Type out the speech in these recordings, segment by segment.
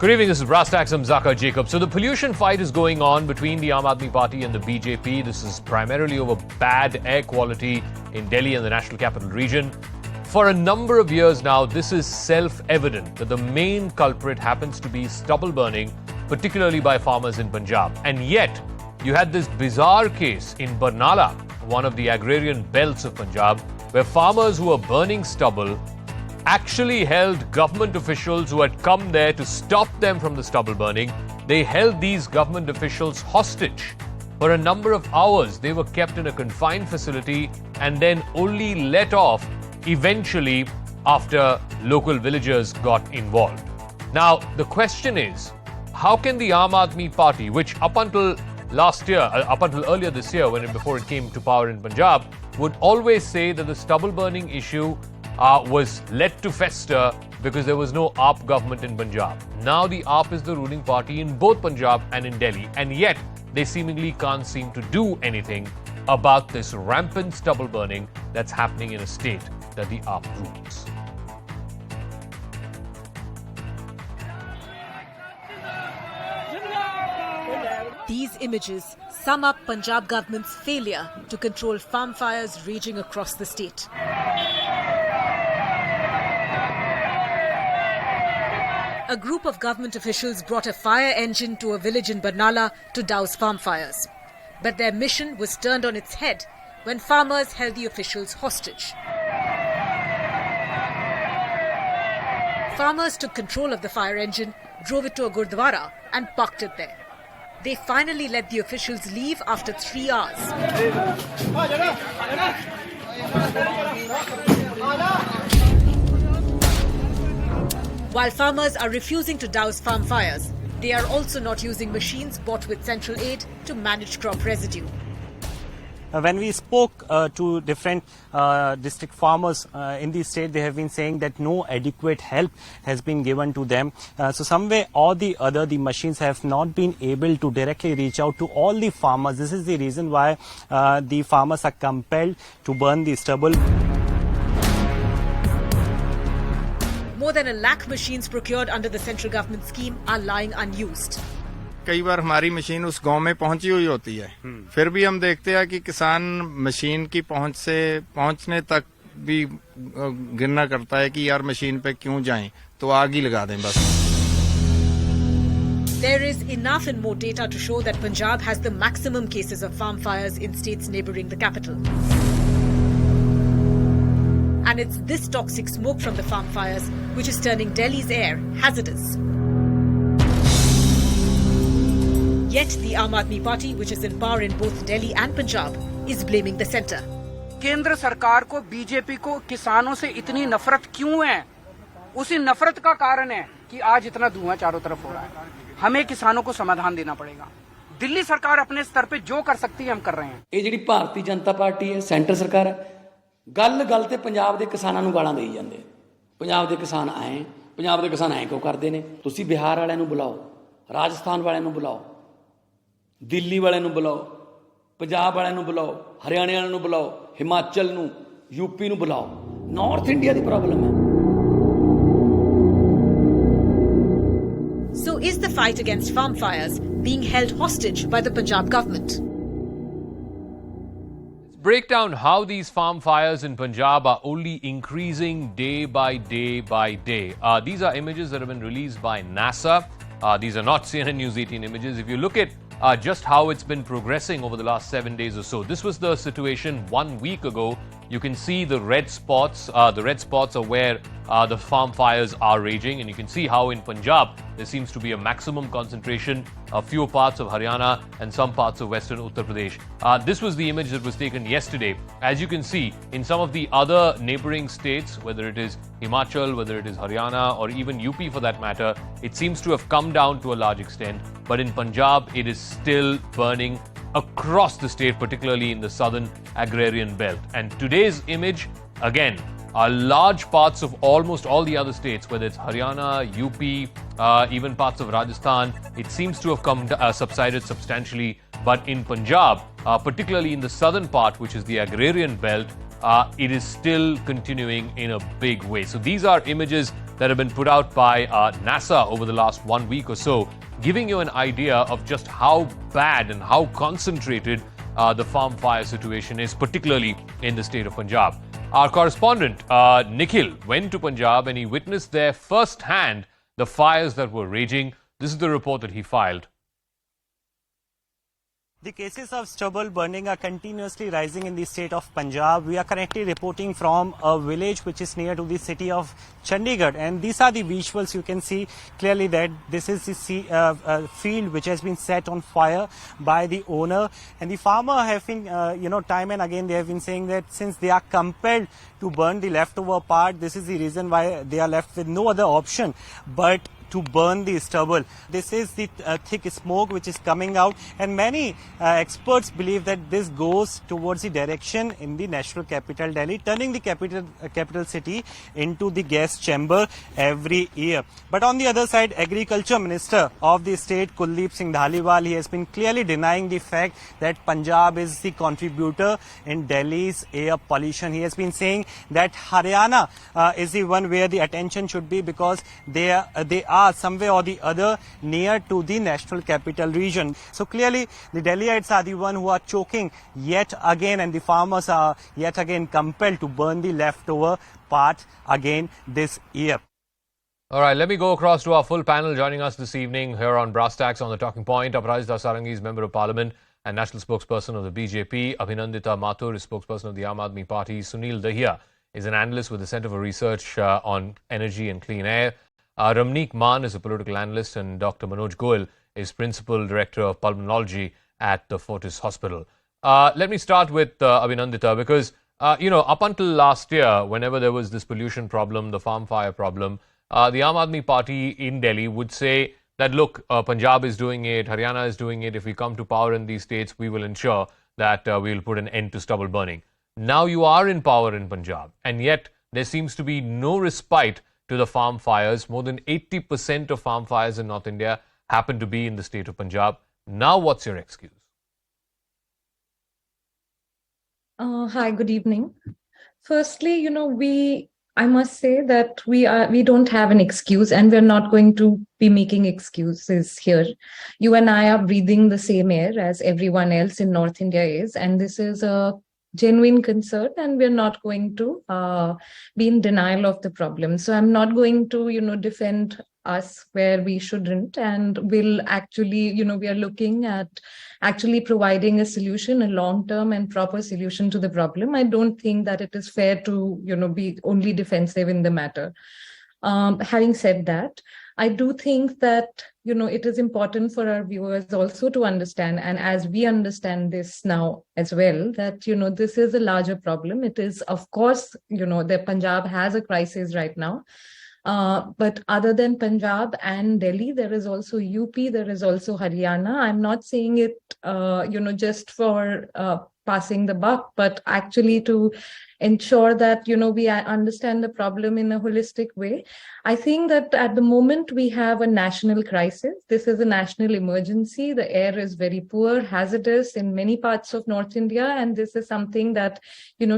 Good evening, this is BrassTacks. I'm Zakka Jacob. So the pollution fight is going on between the Aam Aadmi Party and the BJP. This is primarily over bad air quality in Delhi and the National Capital Region. For a number of years now, this is self-evident that the main culprit happens to be stubble burning, particularly by farmers in Punjab. And yet, you had this bizarre case in Barnala, one of the agrarian belts of Punjab, where farmers who were burning stubble actually held government officials who had come there to stop them from the stubble burning. They held these government officials hostage. For a number of hours, they were kept in a confined facility and then only let off eventually after local villagers got involved. Now, the question is, how can the Aam Aadmi Party, which up until earlier this year, before it came to power in Punjab, would always say that the stubble burning issue was let to fester because there was no AAP government in Punjab. Now the AAP is the ruling party in both Punjab and in Delhi, and yet they seemingly can't seem to do anything about this rampant stubble burning that's happening in a state that the AAP rules. These images sum up Punjab government's failure to control farm fires raging across the state. A group of government officials brought a fire engine to a village in Barnala to douse farm fires. But their mission was turned on its head when farmers held the officials hostage. Farmers took control of the fire engine, drove it to a gurdwara and parked it there. They finally let the officials leave after 3 hours. While farmers are refusing to douse farm fires, they are also not using machines bought with central aid to manage crop residue. When we spoke to different district farmers in the state, they have been saying that no adequate help has been given to them. So some way or the other, the machines have not been able to directly reach out to all the farmers. This is the reason why the farmers are compelled to burn the stubble. More than 1 lakh machines procured under the central government scheme are lying unused. कई बार हमारी machine उस गांव में पहुंची हुई होती है, फिर भी हम देखते हैं कि किसान मशीन की पहुंचने तक भी गिरना करता है कि यार मशीन पे क्यों जाएं, तो आग ही लगा दें बस. There is enough and more data to show that Punjab has the maximum cases of farm fires in states neighbouring the capital. And it's this toxic smoke from the farm fires which is turning Delhi's air hazardous. Yet the Aam Aadmi Party, which is in power in both Delhi and Punjab, is blaming the centre. केंद्र सरकार को, BJP को किसानों से इतनी नफरत क्यों है? उसी नफरत का कारण है कि आज इतना धुआं चारों तरफ हो रहा है. हमें किसानों को समाधान देना पड़ेगा. दिल्ली सरकार अपने स्तर पे जो कर सकती है हम कर रहे हैं. ਇਹ ਜਿਹੜੀ ਭਾਰਤੀ ਜਨਤਾ ਪਾਰਟੀ ਹੈ, ਸੈਂਟਰ ਸਰਕਾਰ ਹੈ, ਗੱਲ ਤੇ ਪੰਜਾਬ ਦੇ ਕਿਸਾਨਾਂ ਨੂੰ ਗਾਲਾਂ ਦੇਈ ਜਾਂਦੇ. ਪੰਜਾਬ ਦੇ ਕਿਸਾਨ ਆਏ, ਪੰਜਾਬ ਦੇ ਕਿਸਾਨ ਐਂ ਕਿਉਂ ਕਰਦੇ ਨੇ? ਤੁਸੀਂ ਬਿਹਾਰ ਵਾਲਿਆਂ ਨੂੰ ਬੁਲਾਓ, ਰਾਜਸਥਾਨ ਵਾਲਿਆਂ ਨੂੰ ਬੁਲਾਓ, ਦਿੱਲੀ ਵਾਲਿਆਂ ਨੂੰ ਬੁਲਾਓ, ਪੰਜਾਬ ਵਾਲਿਆਂ ਨੂੰ ਬੁਲਾਓ, ਹਰਿਆਣੇ ਵਾਲਿਆਂ ਨੂੰ ਬੁਲਾਓ, ਹਿਮਾਚਲ ਨੂੰ, ਯੂਪੀ ਨੂੰ ਬੁਲਾਓ. ਨਾਰਥ ਇੰਡੀਆ ਦੀ ਪ੍ਰੋਬਲਮ ਹੈ. So is the fight against farm fires being held hostage by the Punjab government? Let's break down how these farm fires in Punjab are only increasing day by day by day. These are images that have been released by NASA. These are not CNN News 18 images. If you look at just how it's been progressing over the last 7 days or so. This was the situation 1 week ago. You can see the red spots. The red spots are where the farm fires are raging, and you can see how in Punjab there seems to be a maximum concentration. A few parts of Haryana and some parts of western Uttar Pradesh. This was the image that was taken yesterday. As you can see, in some of the other neighbouring states, whether it is Himachal, whether it is Haryana, or even UP for that matter, it seems to have come down to a large extent. But in Punjab, it is still burning across the state, particularly in the southern agrarian belt. And today's image, again, are large parts of almost all the other states, whether it's Haryana, UP, even parts of Rajasthan. It seems to have subsided substantially. But in Punjab, particularly in the southern part, which is the agrarian belt, it is still continuing in a big way. So these are images that have been put out by NASA over the last 1 week or so, giving you an idea of just how bad and how concentrated the farm fire situation is, particularly in the state of Punjab. Our correspondent, Nikhil, went to Punjab and he witnessed there firsthand the fires that were raging. This is the report that he filed. The cases of stubble burning are continuously rising in the state of Punjab. We are currently reporting from a village which is near to the city of Chandigarh, and these are the visuals. You can see clearly that this is the field which has been set on fire by the owner, and the farmer have been, time and again they have been saying that since they are compelled to burn the leftover part, this is the reason why they are left with no other option but to burn the stubble. This is the thick smoke which is coming out, and many experts believe that this goes towards the direction in the national capital Delhi, turning the capital city into the gas chamber every year. But on the other side, Agriculture Minister of the state, Kuldeep Singh Dhaliwal, he has been clearly denying the fact that Punjab is the contributor in Delhi's air pollution. He has been saying that Haryana is the one where the attention should be, because they are some way or the other near to the national capital region. So clearly the Delhiites are the one who are choking yet again, and the farmers are yet again compelled to burn the leftover part again this year. All right, let me go across to our full panel. Joining us this evening here on BrassTacks on the Talking Point, Aparajita Sarangi is Member of Parliament and National Spokesperson of the BJP. Abhinandita Mathur is Spokesperson of the Aam Aadmi Party. Sunil Dahiya is an analyst with the Centre for Research on Energy and Clean Air. Ramneek Maan is a political analyst, and Dr. Manoj Goel is Principal Director of Pulmonology at the Fortis Hospital. Let me start with Abhinandita, because, up until last year, whenever there was this pollution problem, the farm fire problem, the Aam Aadmi Party in Delhi would say that, look, Punjab is doing it, Haryana is doing it. If we come to power in these states, we will ensure that we will put an end to stubble burning. Now you are in power in Punjab, and yet there seems to be no respite to the farm fires. More than 80% of farm fires in North India happen to be in the state of Punjab. Now, what's your excuse? Hi, good evening. Firstly, I must say that we don't have an excuse, and we're not going to be making excuses here. You and I are breathing the same air as everyone else in North India is, and this is a genuine concern, and we're not going to be in denial of the problem. So I'm not going to, defend us where we shouldn't, and we'll actually, we are looking at actually providing a solution, a long-term and proper solution to the problem. I don't think that it is fair to, be only defensive in the matter. Having said that, I do think that, it is important for our viewers also to understand, and as we understand this now as well, that, this is a larger problem. It is, of course, that Punjab has a crisis right now. But other than Punjab and Delhi, there is also UP, there is also Haryana. I'm not saying it, just for passing the buck, but actually to ensure that, we understand the problem in a holistic way. I think that at the moment we have a national crisis. This is a national emergency. The air is very poor, hazardous in many parts of North India. And this is something that,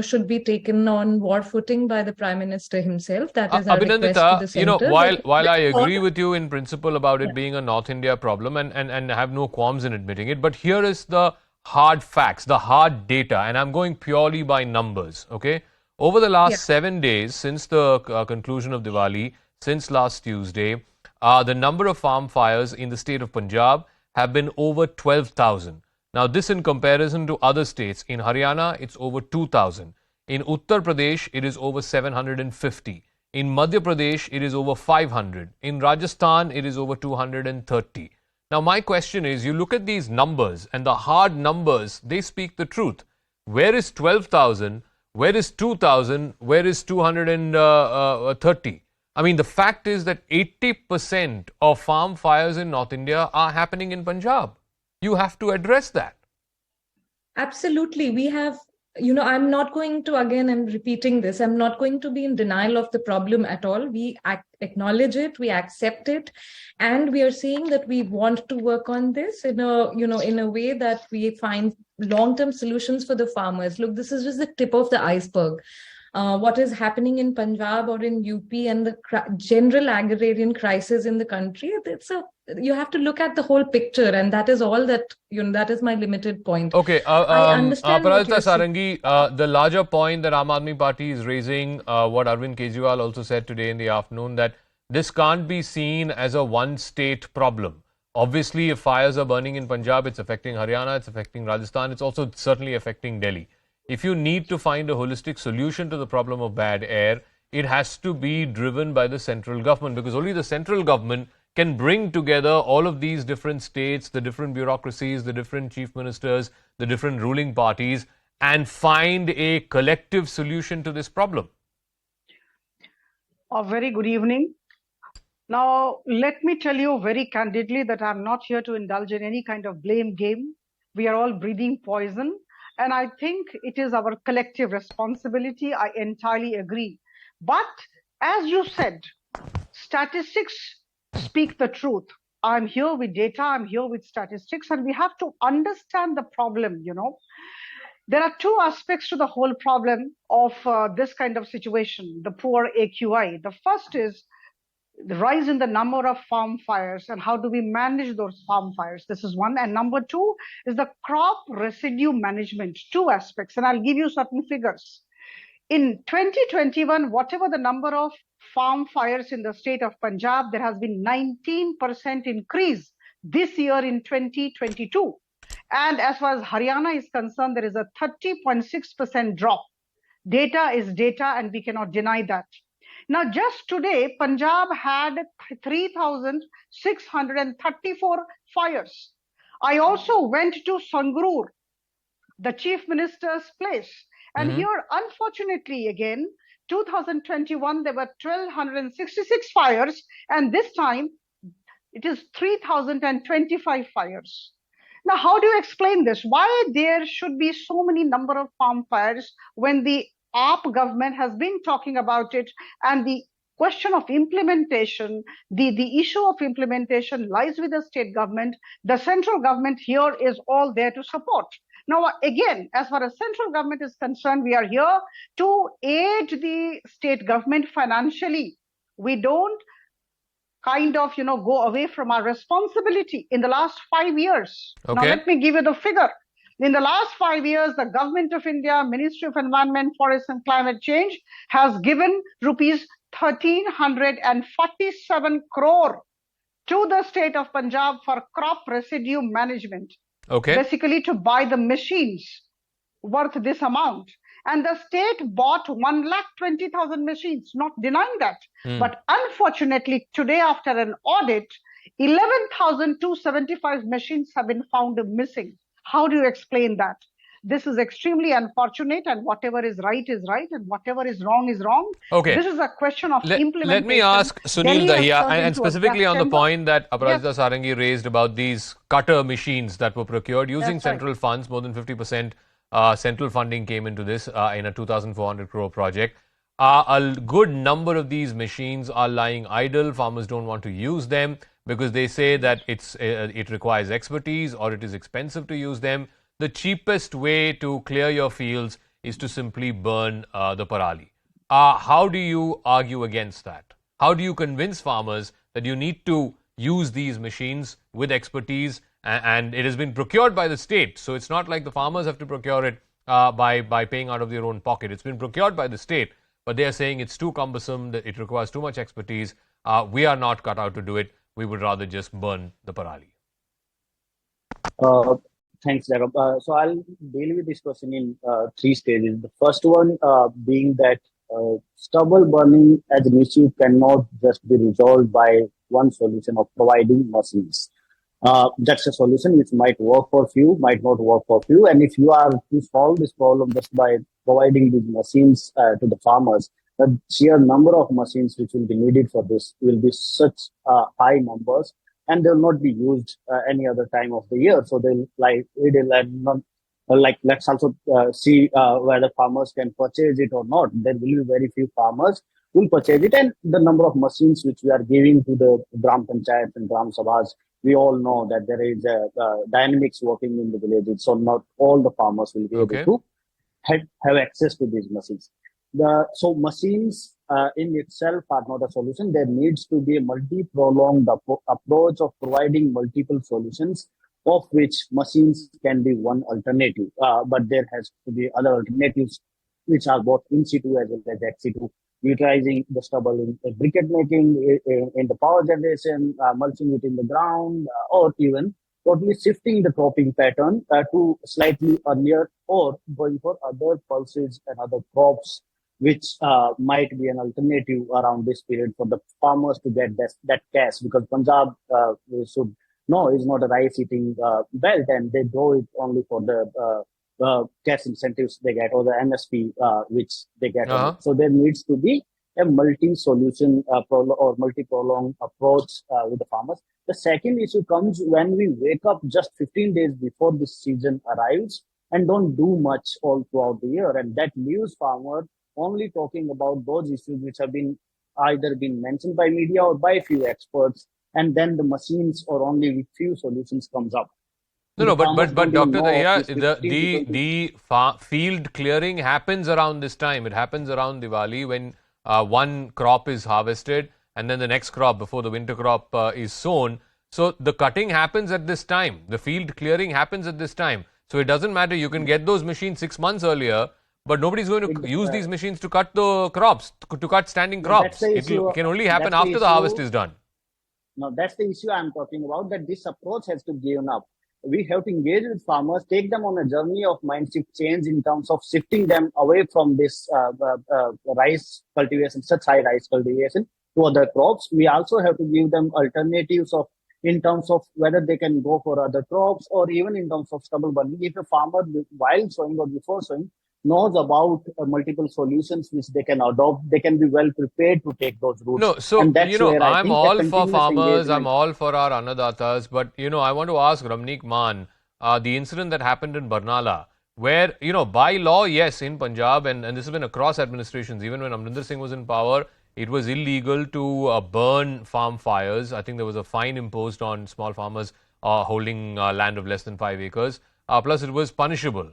should be taken on war footing by the Prime Minister himself. That is our request to the centre. While I agree with you in principle about it being a North India problem and have no qualms in admitting it, but here is the hard facts, the hard data, and I'm going purely by numbers, okay? Over the last 7 days, since the conclusion of Diwali, since last Tuesday, the number of farm fires in the state of Punjab have been over 12,000. Now, this in comparison to other states. In Haryana, it's over 2,000. In Uttar Pradesh, it is over 750. In Madhya Pradesh, it is over 500. In Rajasthan, it is over 230. Now, my question is, you look at these numbers, and the hard numbers, they speak the truth. Where is 12,000? Where is 2,000? Where is 230? I mean, the fact is that 80% of farm fires in North India are happening in Punjab. You have to address that. Absolutely. We have, I'm not going to, again, I'm repeating this, I'm not going to be in denial of the problem at all. We acknowledge it, we accept it, and we are saying that we want to work on this in a way that we find long-term solutions for the farmers. Look, this is just the tip of the iceberg. what is happening in Punjab or in UP and the general agrarian crisis in the country. You have to look at the whole picture, and that is all that, that is my limited point. Okay, I understand what Parajita you're saying. Sarangi, the larger point that Aam Aadmi Party is raising, what Arvind Kejriwal also said today in the afternoon, that this can't be seen as a one-state problem. Obviously, if fires are burning in Punjab, it's affecting Haryana, it's affecting Rajasthan, it's also certainly affecting Delhi. If you need to find a holistic solution to the problem of bad air, it has to be driven by the central government, because only the central government can bring together all of these different states, the different bureaucracies, the different chief ministers, the different ruling parties, and find a collective solution to this problem. A very good evening. Now, let me tell you very candidly that I'm not here to indulge in any kind of blame game. We are all breathing poison, and I think it is our collective responsibility. I entirely agree. But as you said, statistics speak the truth. I'm here with data, I'm here with statistics, and we have to understand the problem, There are two aspects to the whole problem of this kind of situation, the poor AQI. The first is the rise in the number of farm fires and how do we manage those farm fires. This is one. And number two is the crop residue management, two aspects. And I'll give you certain figures. In 2021, whatever the number of farm fires in the state of Punjab, there has been 19% increase this year in 2022. And as far as Haryana is concerned, there is a 30.6% drop. Data is data, and we cannot deny that. Now, just today, Punjab had 3,634 fires. I also went to Sangrur, the chief minister's place. And here, unfortunately, again, 2021, there were 1,266 fires. And this time, it is 3,025 fires. Now, how do you explain this? Why there should be so many number of farm fires when the AAP government has been talking about it, and the question of implementation, the issue of implementation lies with the state government. The central government here is all there to support. Now, again, as far as central government is concerned, we are here to aid the state government financially. We don't kind of, go away from our responsibility in the last 5 years. Okay. Now, let me give you the figure. In the last 5 years, the Government of India, Ministry of Environment, Forest and Climate Change has given rupees 1,347 crore to the state of Punjab for crop residue management. Okay. Basically to buy the machines worth this amount. And the state bought 1,20,000 machines, not denying that. But unfortunately, today after an audit, 11,275 machines have been found missing. How do you explain that? This is extremely unfortunate, and whatever is right, and whatever is wrong is wrong. Okay. This is a question of implementation. Let me ask Sunil Delhi has Dahiya, turned and into a specifically gas on the chamber. point that Aparajita Sarangi raised about these cutter machines that were procured using That's right. central funds. More than 50% central funding came into this in a 2,400 crore project. A good number of these machines are lying idle. Farmers don't want to use them because they say that it requires expertise or it is expensive to use them. The cheapest way to clear your fields is to simply burn the parali. How do you argue against that? How do you convince farmers that you need to use these machines with expertise, and it has been procured by the state, so it's not like the farmers have to procure it by paying out of their own pocket. It's been procured by the state, but they are saying it's too cumbersome, that it requires too much expertise. We are not cut out to do it. We would rather just burn the parali. Thanks, Jacob. So I'll deal with this question in three stages. The first one being that stubble burning as an issue cannot just be resolved by one solution of providing machines. That's a solution which might work for few, might not work for few. And if you are to solve this problem just by providing these machines to the farmers, the sheer number of machines which will be needed for this will be such high numbers, and they will not be used any other time of the year. So they'll let's also see whether farmers can purchase it or not. There will be very few farmers who will purchase it, and the number of machines which we are giving to the Gram Panchayats and Gram Sabhas, we all know that there is dynamics working in the villages, so not all the farmers will be able to have access to these machines. So machines in itself are not a solution. There needs to be a multi-pronged approach of providing multiple solutions, of which machines can be one alternative. But there has to be other alternatives which are both in situ as well as ex situ, utilizing the stubble in briquette making, in the power generation, mulching it in the ground, or even totally shifting the cropping pattern to slightly earlier, or going for other pulses and other crops, which might be an alternative around this period for the farmers to get that cash, because Punjab, we should know, is not a rice eating belt, and they grow it only for the cash incentives they get, or the MSP which they get. So there needs to be a multi-solution or multi-pronged approach with the farmers. The second issue comes when we wake up just 15 days before this season arrives and don't do much all throughout the year, and that leaves farmer only talking about those issues which have been either been mentioned by media or by few experts, and then the machines or only with few solutions comes up. No, but Dr. Dahiya, the field clearing happens around this time. It happens around Diwali when one crop is harvested and then the next crop before the winter crop is sown. So the cutting happens at this time. The field clearing happens at this time. So it doesn't matter. You can get those machines 6 months earlier, but nobody's going to use these machines to cut the crops, to cut standing crops. It can only happen after the harvest is done. Now, that's the issue I'm talking about, that this approach has to be given up. We have to engage with farmers, take them on a journey of mindset change in terms of shifting them away from this rice cultivation, such high rice cultivation, to other crops. We also have to give them alternatives in terms of whether they can go for other crops, or even in terms of stubble burning. If a farmer, while sowing or before sowing, knows about multiple solutions which they can adopt, they can be well prepared to take those routes. No, so, I'm all for farmers, I'm all for our annadatas, but, I want to ask Ramneek Maan, the incident that happened in Barnala, where, by law, yes, in Punjab, and this has been across administrations, even when Amrinder Singh was in power, it was illegal to burn farm fires. I think there was a fine imposed on small farmers holding land of less than 5 acres. Plus, it was punishable.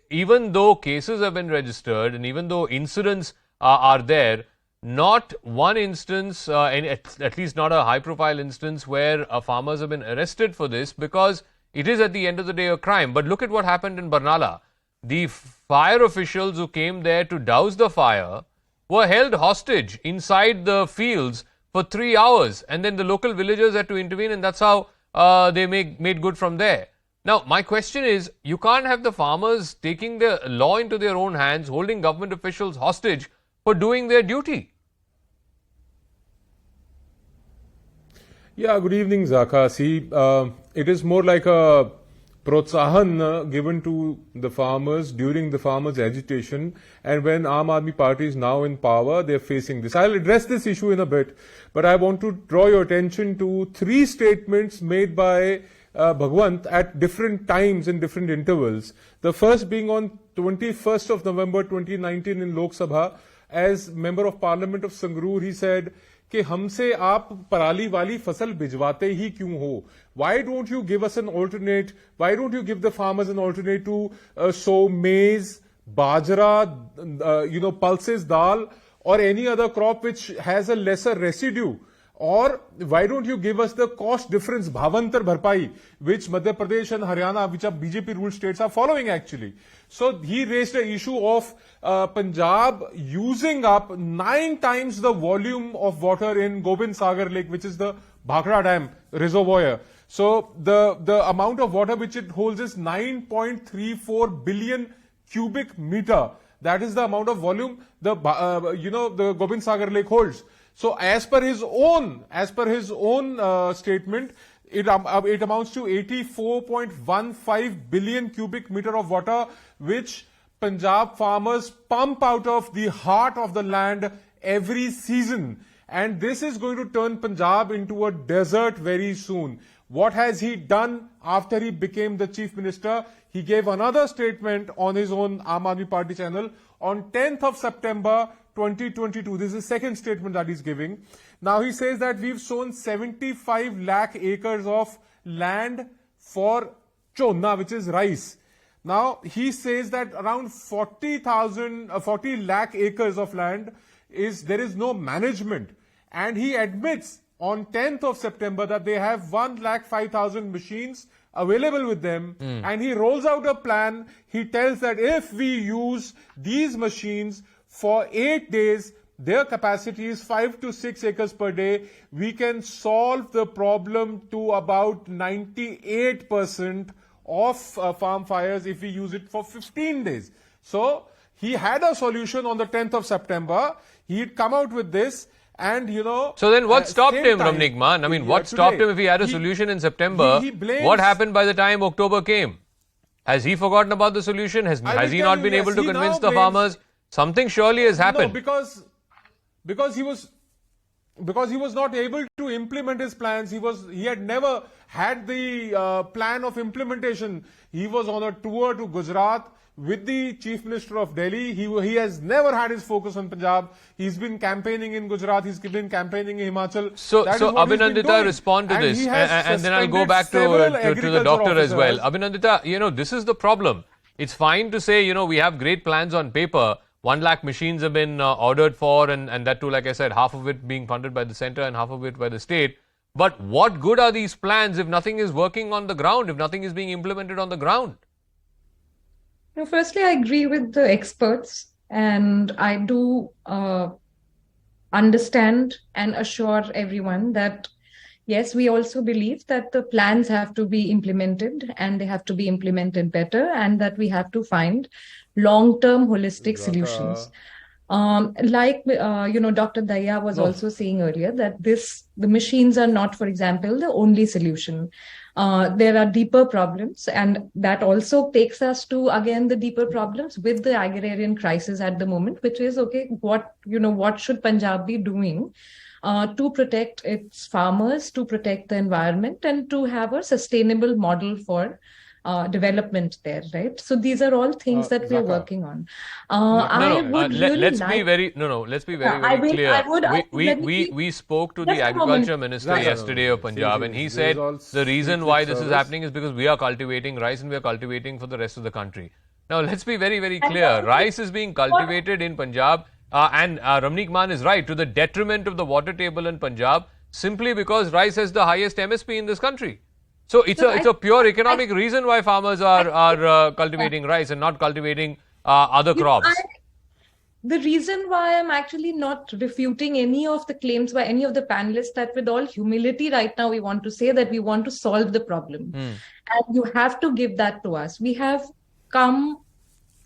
Even though cases have been registered and even though incidents are there, not one instance, at least not a high-profile instance, where farmers have been arrested for this, because it is at the end of the day a crime. But look at what happened in Barnala. The fire officials who came there to douse the fire were held hostage inside the fields for 3 hours, and then the local villagers had to intervene, and that's how they made good from there. Now, my question is, you can't have the farmers taking the law into their own hands, holding government officials hostage for doing their duty. Yeah, good evening, Zakka. See, it is more like a protsahan given to the farmers during the farmers' agitation, and when Aam Aadmi Party is now in power, they are facing this. I'll address this issue in a bit, but I want to draw your attention to 3 statements made by Bhagwant at different times in different intervals. The first being on 21st of November 2019 in Lok Sabha, as Member of Parliament of Sangrur, he said कि हमसे आप पराली वाली फसल भिजवाते ही क्यों हो? Why don't you give us an alternate? Why don't you give the farmers an alternate to sow maize, bajra, pulses, dal, or any other crop which has a lesser residue? Or why don't you give us the cost difference, Bhavantar Bharpai, which Madhya Pradesh and Haryana, which are BJP ruled states, are following actually. So he raised the issue of Punjab using up 9 times the volume of water in Gobind Sagar Lake, which is the Bhakra Dam reservoir. So the amount of water which it holds is 9.34 billion cubic meter. That is the amount of volume the Gobind Sagar Lake holds. So as per his own statement, it amounts to 84.15 billion cubic meter of water, which Punjab farmers pump out of the heart of the land every season. And this is going to turn Punjab into a desert very soon. What has he done after he became the chief minister? He gave another statement on his own Aam Aadmi Party channel on 10th of September 2022. This is the second statement that he's giving. Now he says that we've sown 75 lakh acres of land for chonna, which is rice. Now, he says that around 40 lakh acres of land there is no management. And he admits on 10th of September that they have 1,05,000 machines available with them. And he rolls out a plan. He tells that if we use these machines for 8 days, their capacity is 5 to 6 acres per day. We can solve the problem to about 98% of farm fires if we use it for 15 days. So he had a solution on the 10th of September. He'd come out with this. And, So then what stopped him, Ramnik Maan? I mean, what stopped him if he had a solution in September? What happened by the time October came? Has he forgotten about the solution? Has he not been able to convince the farmers? Something surely has happened. No, because he was not able to implement his plans. He had never had the plan of implementation. He was on a tour to Gujarat with the Chief Minister of Delhi. He has never had his focus on Punjab. He's been campaigning in Gujarat. He's been campaigning in Himachal. So Abhinandita, respond to this, and then I'll go back to the doctor as well. Abhinandita, this is the problem. It's fine to say, we have great plans on paper. 1 lakh machines have been ordered for, and that too, like I said, half of it being funded by the centre and half of it by the state. But what good are these plans if nothing is working on the ground, if nothing is being implemented on the ground? No, firstly, I agree with the experts, and I do understand and assure everyone that, yes, we also believe that the plans have to be implemented and they have to be implemented better, and that we have to find long-term holistic solutions. Dr. Daya was also saying earlier that the machines are not, for example, the only solution. There are deeper problems, and that also takes us to, again, the deeper problems with the agrarian crisis at the moment, which is, what should Punjab be doing to protect its farmers, to protect the environment, and to have a sustainable model for development there, right? So these are all things that we are working on. Let's be very clear. We spoke to the Agriculture Minister yesterday of Punjab, and he said the reason why this is happening is because we are cultivating rice and we are cultivating for the rest of the country. Now, let's be very, very clear. Rice is being cultivated in Punjab, and Ramnik Maan is right, to the detriment of the water table in Punjab, simply because rice has the highest MSP in this country. So it's a pure economic reason why farmers are cultivating rice and not cultivating other crops. The reason why I'm actually not refuting any of the claims by any of the panelists, that with all humility right now we want to say that we want to solve the problem. And you have to give that to us. We have come,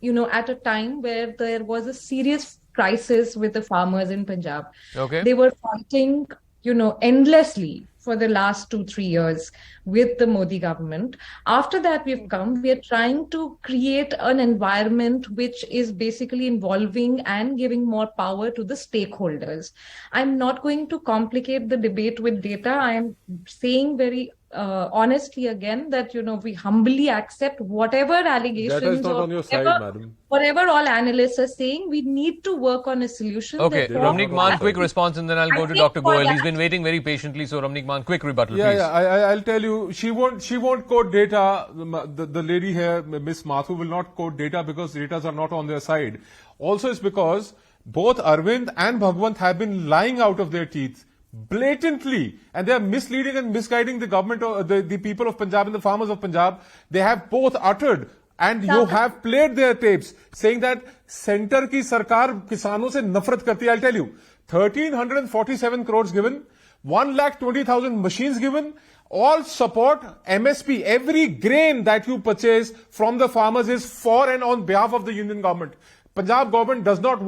at a time where there was a serious crisis with the farmers in Punjab. Okay. They were fighting, endlessly for the last 2-3 years with the Modi government. After that, we are trying to create an environment which is basically involving and giving more power to the stakeholders. I'm not going to complicate the debate with data. I am saying very honestly again that, we humbly accept whatever allegations. That is not on your side, madam. Whatever all analysts are saying, we need to work on a solution. Okay, Ramnik Maan, quick response, and then I'll go to Dr. Goyal. He's been waiting very patiently, so Ramnik Maan, quick rebuttal, please. I'll tell you, she won't quote data. The lady here, Miss Mathu, will not quote data because data are not on their side. Also, it's because both Arvind and Bhagwant have been lying out of their teeth blatantly, and they are misleading and misguiding the government, or the people of Punjab and the farmers of Punjab. They have both uttered, and you have played their tapes, saying that center ki sarkar kisanon se nafrat karti hai. I'll tell you, 1,347 crores given, 1,20,000 machines given, all support MSP. Every grain that you purchase from the farmers is for and on behalf of the union government. Punjab government does not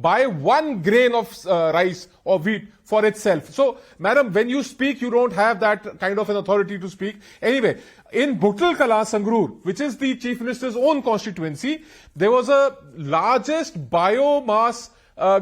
buy one grain of rice or wheat for itself. So, madam, when you speak, you don't have that kind of an authority to speak. Anyway, in Buttal Kala, Sangrur, which is the Chief Minister's own constituency, there was a largest biomass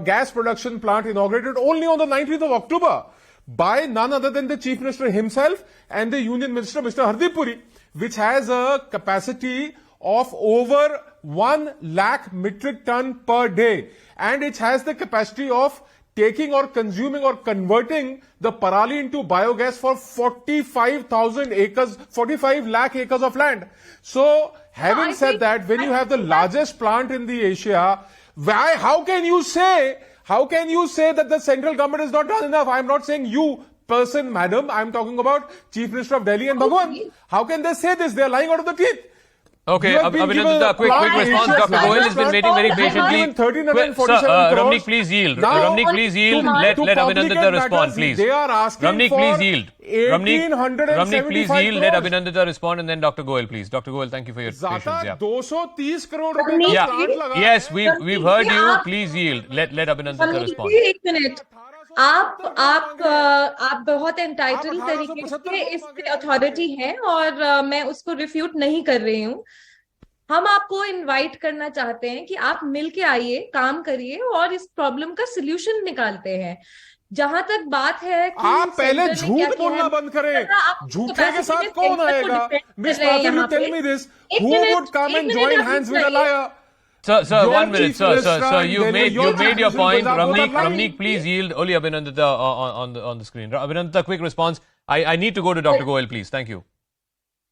gas production plant inaugurated only on the 19th of October by none other than the Chief Minister himself and the Union Minister, Mr. Hardeep Puri, which has a capacity of over 1 lakh metric ton per day, and it has the capacity of taking or consuming or converting the parali into biogas for 45,000 acres, 45 lakh acres of land. So, Having said that, when you have the largest plant in the Asia, how can you say that the central government has not done enough? I'm not saying you person, madam. I'm talking about Chief Minister of Delhi and Bhagwan. How can they say this? They're lying out of the teeth. Okay, Abhinandan, quick response. Dr. Goel has been waiting very patiently. Ramnik, please yield. Ramnik, please yield. Let Abhinandan respond, please. They are asking Ramnik, please yield. Ramnik, please yield. Let crores. Abhinandan respond, and then Dr. Goel, please. Dr. Goel, thank you for your patience. Zakka, Yeah. 230 crore रुपए का Yeah. plant लगा Yes, है। we've heard you. Please yield. Let Abhinandan respond. एक minute, आप बहुत entitle तरीके से इस पे अथॉरिटी हैं और मैं उसको रिफ्यूट नहीं कर रही हूँ। हम आपको इनवाइट करना चाहते हैं कि आप मिलके आइए, काम करिए और इस प्रॉब्लम का सोल्यूशन निकालते हैं। जहां तक बात है कि आप पहले झूठ बोलना बंद करें। झूठे के साथ कौन आएगा? Miss Patil, you tell me this. Who would come and join hands with a liar? Sir, 1 minute, sir. You made your point. Ramnik, please yield. Only Abhinandan on the screen. Abhinandan, quick response. I need to go to Dr. Goel, please. Thank you.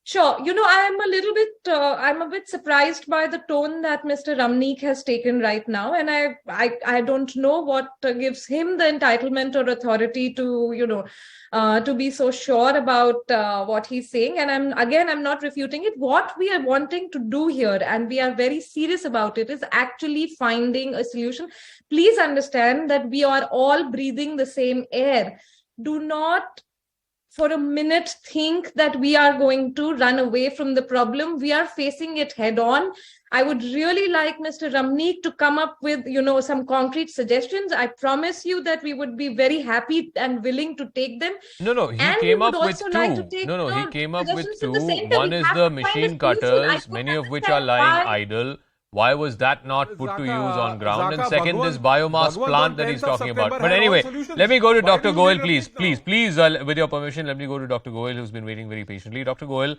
Sure. I'm a bit surprised by the tone that Mr. Ramnik has taken right now. And I don't know what gives him the entitlement or authority to be so sure about what he's saying. And I'm not refuting it. What we are wanting to do here, and we are very serious about it, is actually finding a solution. Please understand that we are all breathing the same air. Do not for a minute think that we are going to run away from the problem. We are facing it head on. I would really like Mr. Ramnik to come up with, some concrete suggestions. I promise you that we would be very happy and willing to take them. No, he came up with two. He came up with two. One is the machine cutters, many of which are lying idle. Why was that not put to use on ground? And second, this biomass plant that he's talking about. But anyway, let me go to Dr. Goel, please. Please, with your permission, let me go to Dr. Goel, who's been waiting very patiently. Dr. Goel,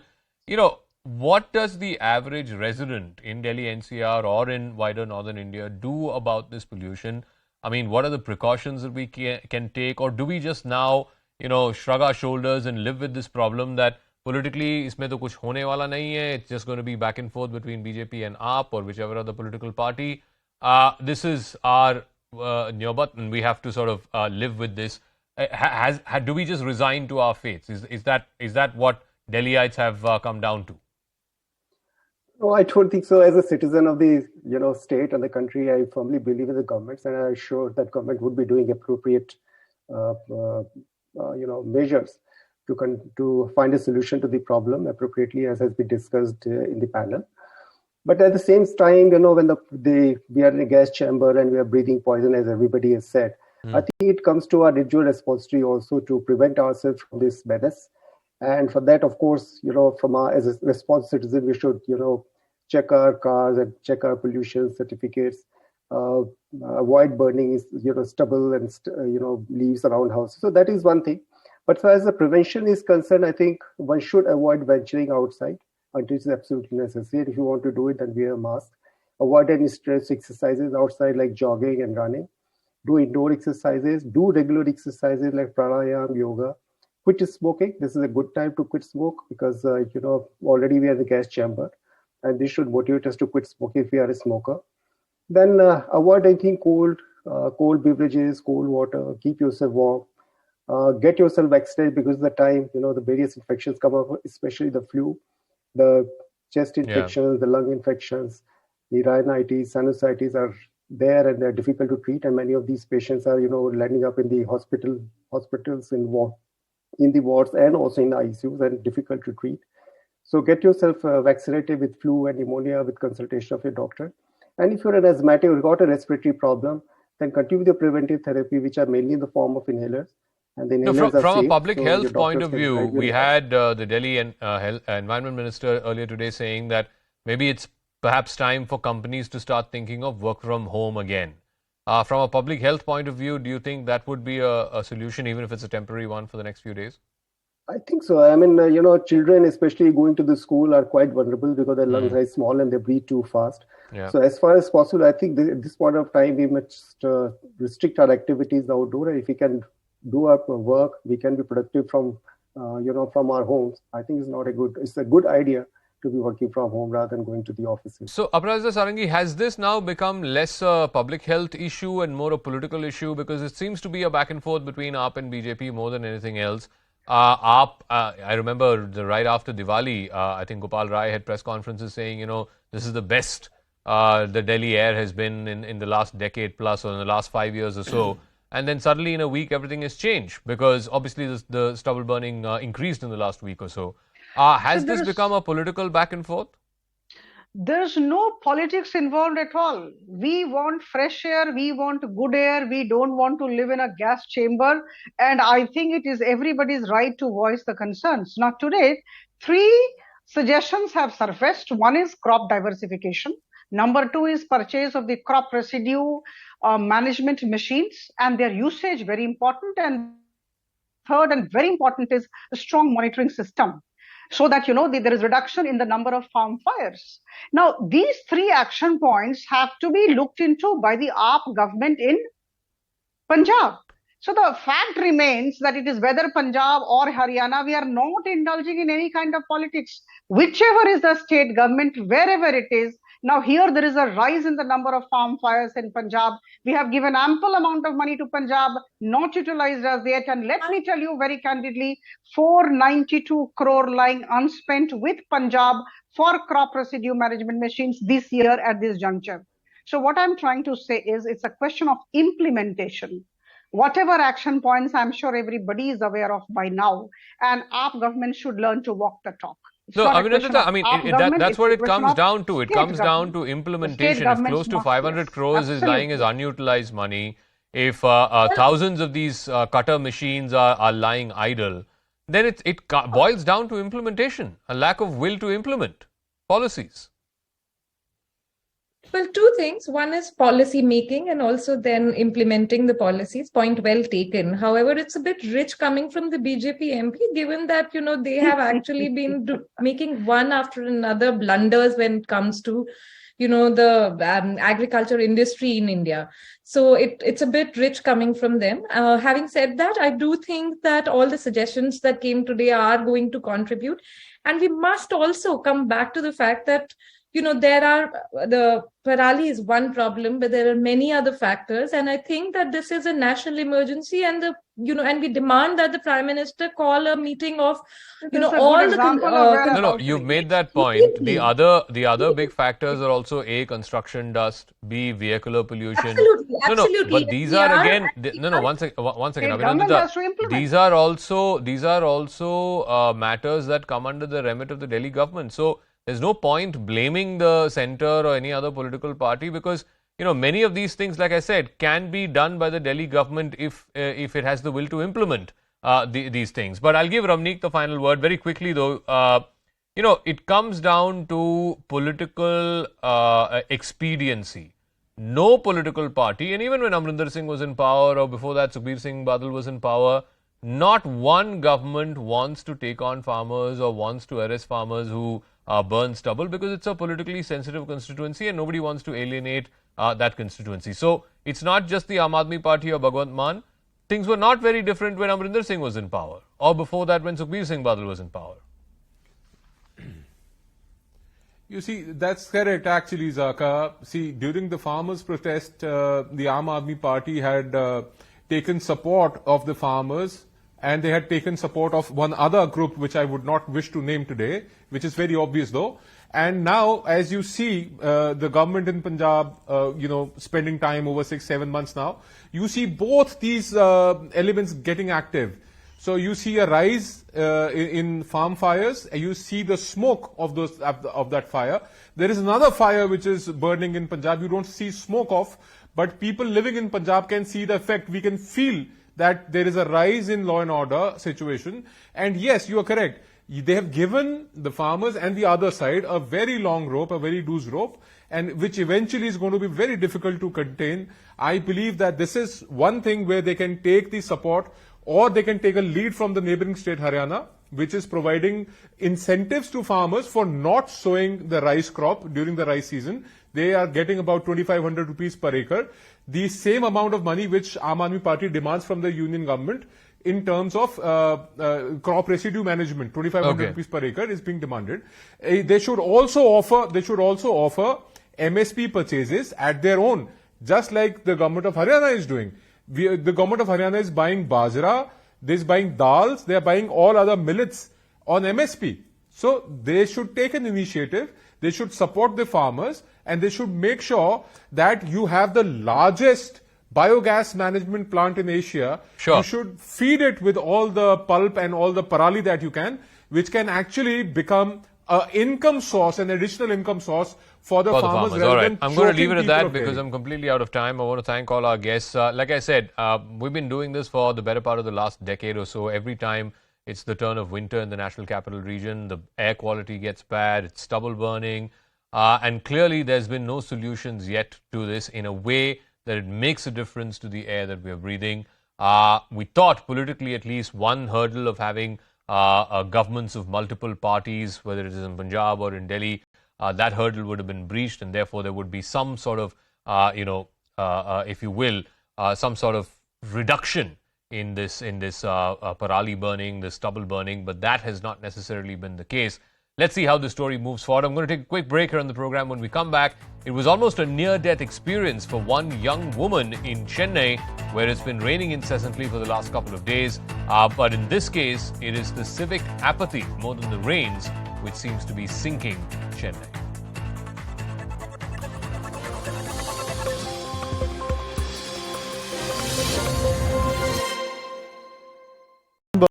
what does the average resident in Delhi NCR or in wider northern India do about this pollution? I mean, what are the precautions that we can take? Or do we just now, shrug our shoulders and live with this problem that politically, इसमें तो कुछ होने वाला नहीं है. It's just going to be back and forth between BJP and AAP or whichever other political party. This is our nyobat, and we have to sort of live with this. Do we just resign to our fates? Is that what Delhiites have come down to? No, I don't think so. As a citizen of the state and the country, I firmly believe in the governments, and I'm sure that government would be doing appropriate measures to find a solution to the problem appropriately, as has been discussed in the panel. But at the same time, when we are in a gas chamber and we are breathing poison, as everybody has said, I think it comes to our individual responsibility also to prevent ourselves from this menace. And for that, of course, as a responsible citizen, we should, check our cars and check our pollution certificates, avoid burning, stubble and, leaves around houses. So that is one thing. But as far as the prevention is concerned, I think one should avoid venturing outside until it's absolutely necessary. If you want to do it, then wear a mask. Avoid any stress exercises outside like jogging and running. Do indoor exercises. Do regular exercises like pranayama, yoga. Quit smoking. This is a good time to quit smoke because, already we are in the gas chamber. And this should motivate us to quit smoking if we are a smoker. Then avoid anything cold beverages, cold water. Keep yourself warm. Get yourself vaccinated because of the time, the various infections come up, especially the flu, the chest infections, the lung infections, the rhinitis, sinusitis are there and they're difficult to treat. And many of these patients are, landing up in the hospitals in the wards and also in the ICUs and difficult to treat. So get yourself vaccinated with flu and pneumonia with consultation of your doctor. And if you're an asthmatic or got a respiratory problem, then continue the preventive therapy, which are mainly in the form of inhalers. From a public health point of view, we had the Delhi Environment Minister earlier today saying that maybe it's perhaps time for companies to start thinking of work from home again. From a public health point of view, do you think that would be a solution, even if it's a temporary one for the next few days? I think so. I mean, children, especially going to the school, are quite vulnerable because their lungs are small and they breathe too fast. Yeah. So as far as possible, I think at this point of time, we must restrict our activities outdoor. And if we can do our work, we can be productive from our homes. I think it's a good idea to be working from home rather than going to the offices. So, Aparajita Sarangi, has this now become less a public health issue and more a political issue? Because it seems to be a back and forth between AAP and BJP more than anything else. AAP, I remember right after Diwali, I think Gopal Rai had press conferences saying, this is the best the Delhi air has been in the last decade plus, or in the last 5 years or so. And then suddenly in a week, everything has changed because obviously the stubble burning increased in the last week or so. Has this become a political back and forth? There's no politics involved at all. We want fresh air, we want good air, we don't want to live in a gas chamber. And I think it is everybody's right to voice the concerns. Now today, 3 suggestions have surfaced. One is crop diversification. Number 2 is purchase of the crop residue management machines and their usage, very important. And third and very important is a strong monitoring system, so that there is reduction in the number of farm fires. Now, these 3 action points have to be looked into by the AAP government in Punjab. So the fact remains that it is whether Punjab or Haryana, we are not indulging in any kind of politics. Whichever is the state government, wherever it is. Now here there is a rise in the number of farm fires in Punjab. We have given ample amount of money to Punjab, not utilized as yet. And let me tell you very candidly, 492 crore lying unspent with Punjab for crop residue management machines this year at this juncture. So what I'm trying to say is it's a question of implementation. Whatever action points, I'm sure everybody is aware of by now. And AAP government should learn to walk the talk. No, that's what it comes down to. It comes down to implementation. If close to 500 crores is lying as unutilized money, if thousands of these cutter machines are lying idle, then it boils down to implementation, a lack of will to implement policies. Well, 2 things. One is policy making and also then implementing the policies. Point well taken. However, it's a bit rich coming from the BJP MP, given that, they have actually been making one after another blunders when it comes to, the agriculture industry in India. So it's a bit rich coming from them. Having said that, I do think that all the suggestions that came today are going to contribute. And we must also come back to the fact that, the Parali is one problem, but there are many other factors. And I think that this is a national emergency and and we demand that the Prime Minister call a meeting of, all the... No, you've made that point. The other big factors are also A, construction dust, B, vehicular pollution. Absolutely. No, but these are again, one second, Abhinandan. These are also matters that come under the remit of the Delhi government. So there's no point blaming the centre or any other political party because, many of these things, like I said, can be done by the Delhi government if it has the will to implement these things. But I'll give Ramneek the final word very quickly, though. It comes down to political expediency. No political party, and even when Amrinder Singh was in power or before that Sukhbir Singh Badal was in power, not one government wants to take on farmers or wants to arrest farmers who burn stubble because it's a politically sensitive constituency and nobody wants to alienate that constituency. So it's not just the Aam Aadmi Party or Bhagwant Mann. Things were not very different when Amrinder Singh was in power or before that when Sukhbir Singh Badal was in power. You see, that's correct actually, Zakka. See, during the farmers' protest, the Aam Aadmi Party had taken support of the farmers and they had taken support of one other group which I would not wish to name today, which is very obvious though. And now, as you see, the government in Punjab, spending time over 6-7 months now, you see both these elements getting active. So you see a rise in farm fires, and you see the smoke of that fire. There is another fire which is burning in Punjab. You don't see smoke of, but people living in Punjab can see the effect. We can feel that there is a rise in law and order situation. And yes, you are correct. They have given the farmers and the other side a very long rope, a very loose rope, and which eventually is going to be very difficult to contain. I believe that this is one thing where they can take the support, or they can take a lead from the neighboring state Haryana, which is providing incentives to farmers for not sowing the rice crop during the rice season. They are getting about 2,500 rupees per acre. The same amount of money which Aam Aadmi Party demands from the union government in terms of crop residue management. 2,500 rupees per acre is being demanded. They should also offer MSP purchases at their own, just like the government of Haryana is doing. The government of Haryana is buying bajra, is buying dals, they are buying all other millets on MSP. So they should take an initiative, they should support the farmers, and they should make sure that you have the largest biogas management plant in Asia. Sure. You should feed it with all the pulp and all the parali that you can, which can actually become an income source, an additional income source for the farmers. All right, I'm going to leave it at that because I'm completely out of time. I want to thank all our guests. Like I said, we've been doing this for the better part of the last decade or so. Every time it's the turn of winter in the National Capital Region, the air quality gets bad, it's stubble burning, and clearly there's been no solutions yet to this in a way that it makes a difference to the air that we are breathing. We thought, politically at least, one hurdle of having governments of multiple parties, whether it is in Punjab or in Delhi, that hurdle would have been breached, and therefore there would be some sort of, if you will, some sort of reduction in this parali burning, this stubble burning, but that has not necessarily been the case. Let's see how the story moves forward. I'm going to take a quick break here on the program. When we come back, it was almost a near-death experience for one young woman in Chennai, where it's been raining incessantly for the last couple of days. But in this case, it is the civic apathy more than the rains which seems to be sinking Chennai.